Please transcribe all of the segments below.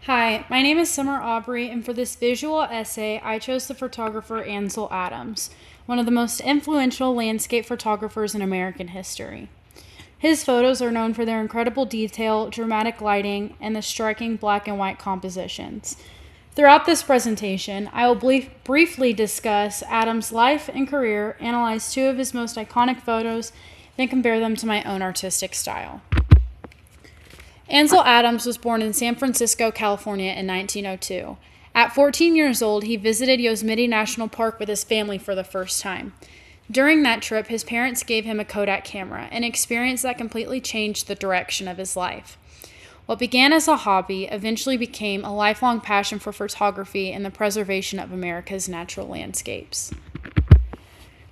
Hi, my name is Summer Aubrey, and for this visual essay, I chose the photographer Ansel Adams, one of the most influential landscape photographers in American history. His photos are known for their incredible detail, dramatic lighting, and the striking black and white compositions. Throughout this presentation, I will briefly discuss Adams' life and career, analyze two of his most iconic photos, then compare them to my own artistic style. Ansel Adams was born in San Francisco, California in 1902. At 14 years old, he visited Yosemite National Park with his family for the first time. During that trip, his parents gave him a Kodak camera, an experience that completely changed the direction of his life. What began as a hobby eventually became a lifelong passion for photography and the preservation of America's natural landscapes.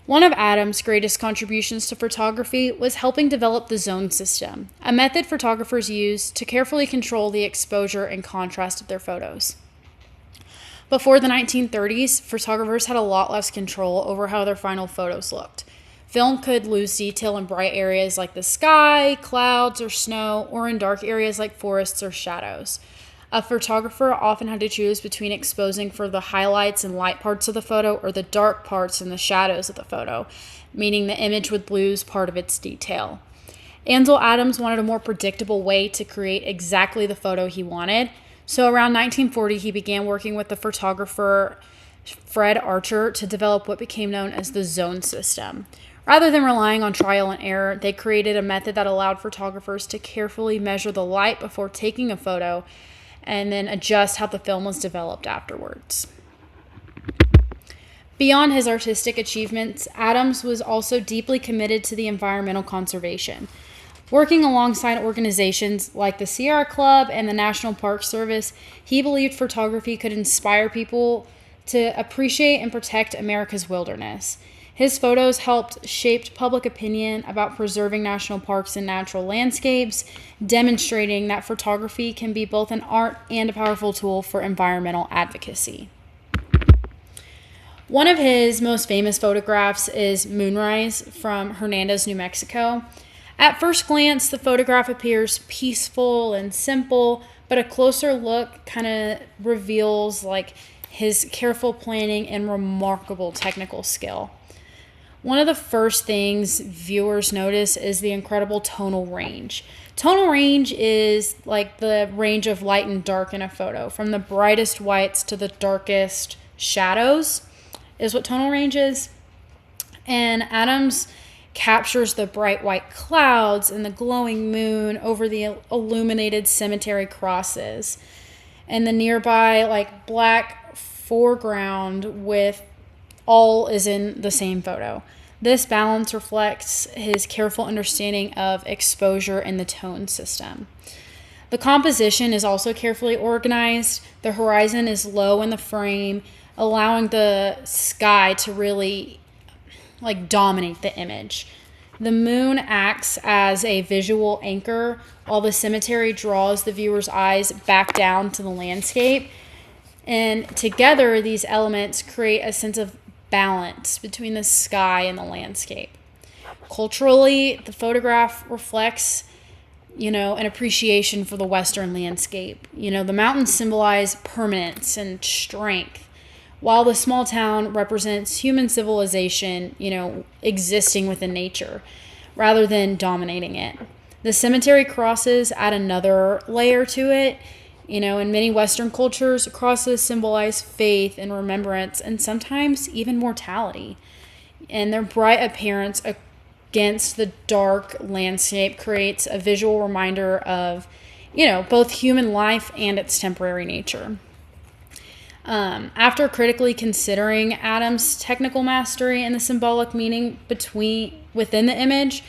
One of Adams' greatest contributions to photography was helping develop the zone system, a method photographers use to carefully control the exposure and contrast of their photos. Before the 1930s, photographers had a lot less control over how their final photos looked. Film could lose detail in bright areas like the sky, clouds, or snow, or in dark areas like forests or shadows. A photographer often had to choose between exposing for the highlights and light parts of the photo or the dark parts and the shadows of the photo, meaning the image would lose part of its detail. Ansel Adams wanted a more predictable way to create exactly the photo he wanted, so around 1940 he began working with the photographer Fred Archer to develop what became known as the zone system. Rather than relying on trial and error, they created a method that allowed photographers to carefully measure the light before taking a photo and then adjust how the film was developed afterwards. Beyond his artistic achievements, Adams was also deeply committed to the environmental conservation. Working alongside organizations like the Sierra Club and the National Park Service, he believed photography could inspire people to appreciate and protect America's wilderness. His photos helped shape public opinion about preserving national parks and natural landscapes, demonstrating that photography can be both an art and a powerful tool for environmental advocacy. One of his most famous photographs is Moonrise from Hernandez, New Mexico. At first glance, the photograph appears peaceful and simple, but a closer look kind of reveals his careful planning and remarkable technical skill. One of the first things viewers notice is the incredible tonal range. Tonal range is like the range of light and dark in a photo, from the brightest whites to the darkest shadows, is what tonal range is. And Adams captures the bright white clouds and the glowing moon over the illuminated cemetery crosses, and the nearby black foreground with all is in the same photo. This balance reflects his careful understanding of exposure and the tone system. The composition is also carefully organized. The horizon is low in the frame, allowing the sky to really dominate the image. The moon acts as a visual anchor, while the cemetery draws the viewer's eyes back down to the landscape. And together, these elements create a sense of balance between the sky and the landscape. Culturally, the photograph reflects, an appreciation for the Western landscape. The mountains symbolize permanence and strength, while the small town represents human civilization, existing within nature rather than dominating it. The cemetery crosses add another layer to it. In many Western cultures, crosses symbolize faith and remembrance and sometimes even mortality. And their bright appearance against the dark landscape creates a visual reminder of, both human life and its temporary nature. After critically considering Adams' technical mastery and the symbolic meaning within the image,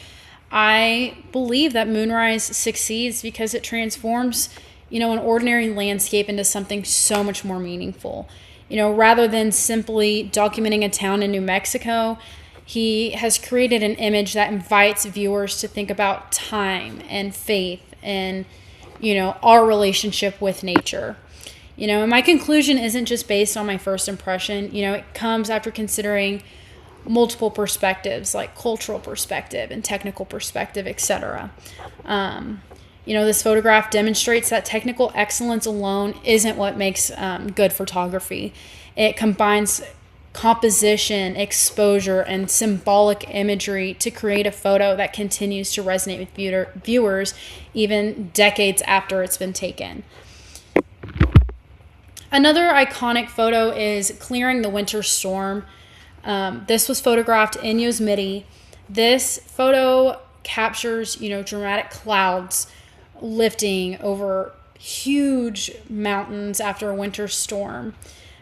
I believe that Moonrise succeeds because it transforms an ordinary landscape into something so much more meaningful. Rather than simply documenting a town in New Mexico, he has created an image that invites viewers to think about time and faith and, our relationship with nature. And my conclusion isn't just based on my first impression. It comes after considering multiple perspectives, like cultural perspective and technical perspective, etc. This photograph demonstrates that technical excellence alone isn't what makes good photography. It combines composition, exposure, and symbolic imagery to create a photo that continues to resonate with viewers even decades after it's been taken. Another iconic photo is Clearing the Winter Storm. This was photographed in Yosemite. This photo captures, dramatic clouds lifting over huge mountains after a winter storm.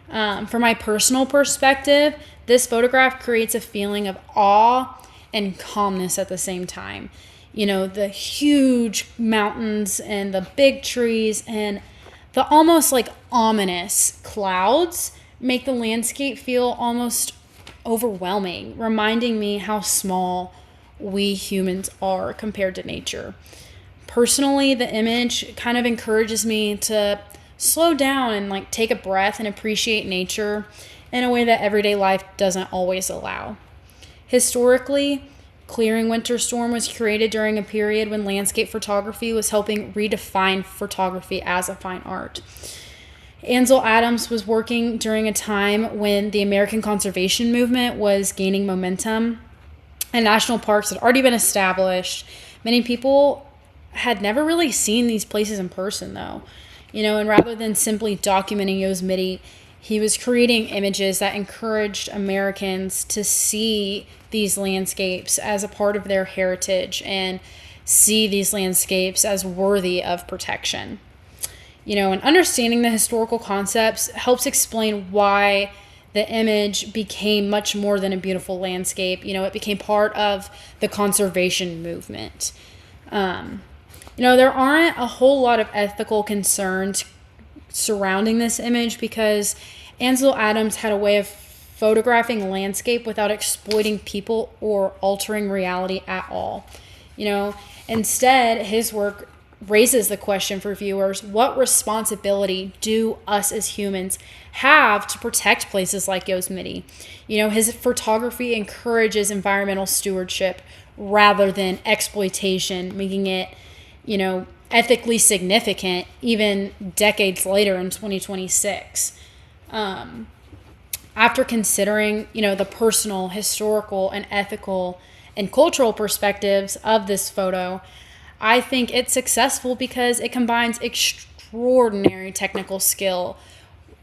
From my personal perspective, this photograph creates a feeling of awe and calmness at the same time. The huge mountains and the big trees and the almost like ominous clouds make the landscape feel almost overwhelming, reminding me how small we humans are compared to nature. Personally, the image kind of encourages me to slow down and take a breath and appreciate nature in a way that everyday life doesn't always allow. Historically, Clearing Winter Storm was created during a period when landscape photography was helping redefine photography as a fine art. Ansel Adams was working during a time when the American conservation movement was gaining momentum and national parks had already been established. Many people had never really seen these places in person, though. And rather than simply documenting Yosemite, he was creating images that encouraged Americans to see these landscapes as a part of their heritage and see these landscapes as worthy of protection. And understanding the historical concepts helps explain why the image became much more than a beautiful landscape. It became part of the conservation movement. There aren't a whole lot of ethical concerns surrounding this image because Ansel Adams had a way of photographing landscape without exploiting people or altering reality at all. Instead, his work raises the question for viewers: what responsibility do us as humans have to protect places like Yosemite? His photography encourages environmental stewardship rather than exploitation, making it, ethically significant even decades later in 2026. After considering, the personal, historical, and ethical and cultural perspectives of this photo, I think it's successful because it combines extraordinary technical skill,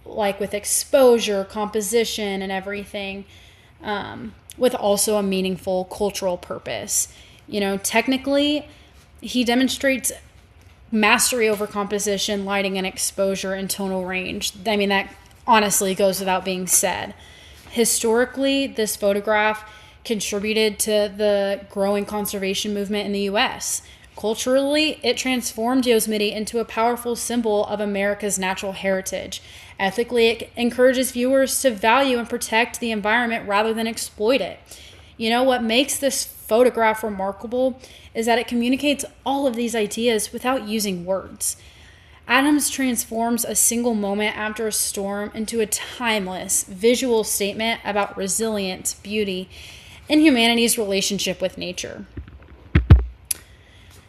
like with exposure, composition, and everything, with also a meaningful cultural purpose. Technically, he demonstrates mastery over composition, lighting, and exposure and tonal range. I mean, that honestly goes without being said. Historically, this photograph contributed to the growing conservation movement in the U.S. Culturally, it transformed Yosemite into a powerful symbol of America's natural heritage. Ethically, it encourages viewers to value and protect the environment rather than exploit it. What makes this photograph remarkable is that it communicates all of these ideas without using words. Adams transforms a single moment after a storm into a timeless visual statement about resilience, beauty, and humanity's relationship with nature.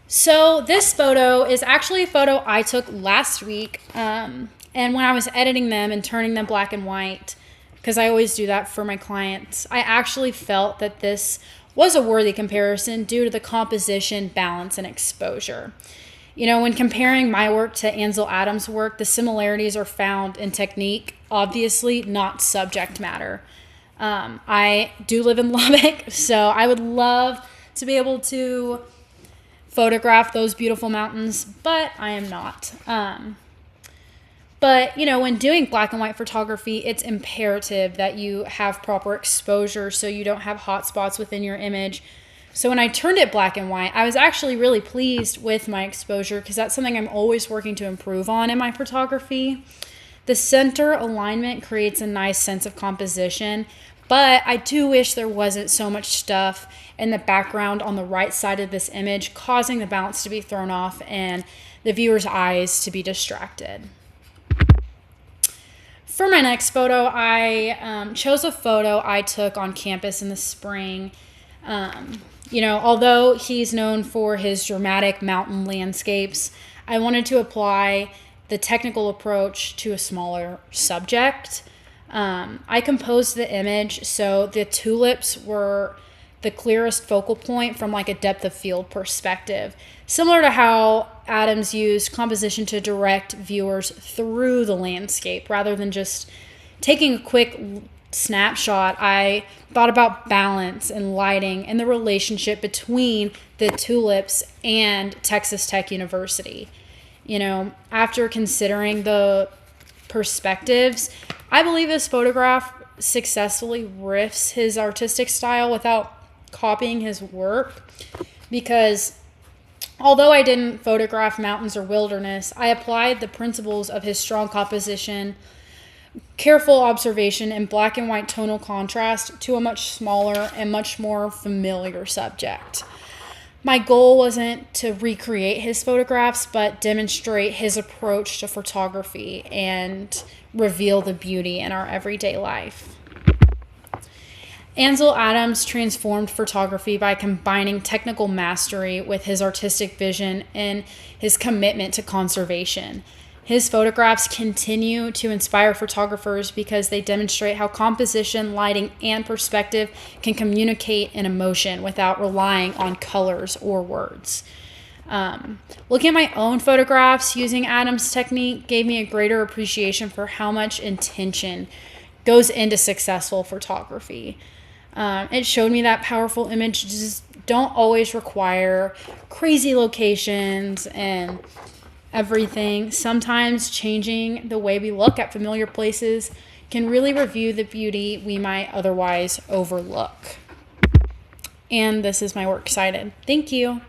So this photo is actually a photo I took last week, and when I was editing them and turning them black and white, because I always do that for my clients, I actually felt that this was a worthy comparison due to the composition, balance, and exposure. When comparing my work to Ansel Adams' work, the similarities are found in technique, obviously, not subject matter. I do live in Lubbock, so I would love to be able to photograph those beautiful mountains, but I am not. But when doing black and white photography, it's imperative that you have proper exposure so you don't have hot spots within your image. So when I turned it black and white, I was actually really pleased with my exposure because that's something I'm always working to improve on in my photography. The center alignment creates a nice sense of composition, but I do wish there wasn't so much stuff in the background on the right side of this image, causing the balance to be thrown off and the viewer's eyes to be distracted. For my next photo, I chose a photo I took on campus in the spring. Although he's known for his dramatic mountain landscapes, I wanted to apply the technical approach to a smaller subject. I composed the image so the tulips were the clearest focal point from like a depth of field perspective, similar to how Adams used composition to direct viewers through the landscape rather than just taking a quick snapshot. I thought about balance and lighting and the relationship between the tulips and Texas Tech University. After considering the perspectives, I believe this photograph successfully riffs his artistic style without copying his work, because although I didn't photograph mountains or wilderness, I applied the principles of his strong composition, careful observation, and black and white tonal contrast to a much smaller and much more familiar subject. My goal wasn't to recreate his photographs, but demonstrate his approach to photography and reveal the beauty in our everyday life. Ansel Adams transformed photography by combining technical mastery with his artistic vision and his commitment to conservation. His photographs continue to inspire photographers because they demonstrate how composition, lighting, and perspective can communicate an emotion without relying on colors or words. Looking at my own photographs using Adams' technique gave me a greater appreciation for how much intention goes into successful photography. It showed me that powerful images don't always require crazy locations and everything. Sometimes changing the way we look at familiar places can really reveal the beauty we might otherwise overlook. And this is my works cited. Thank you.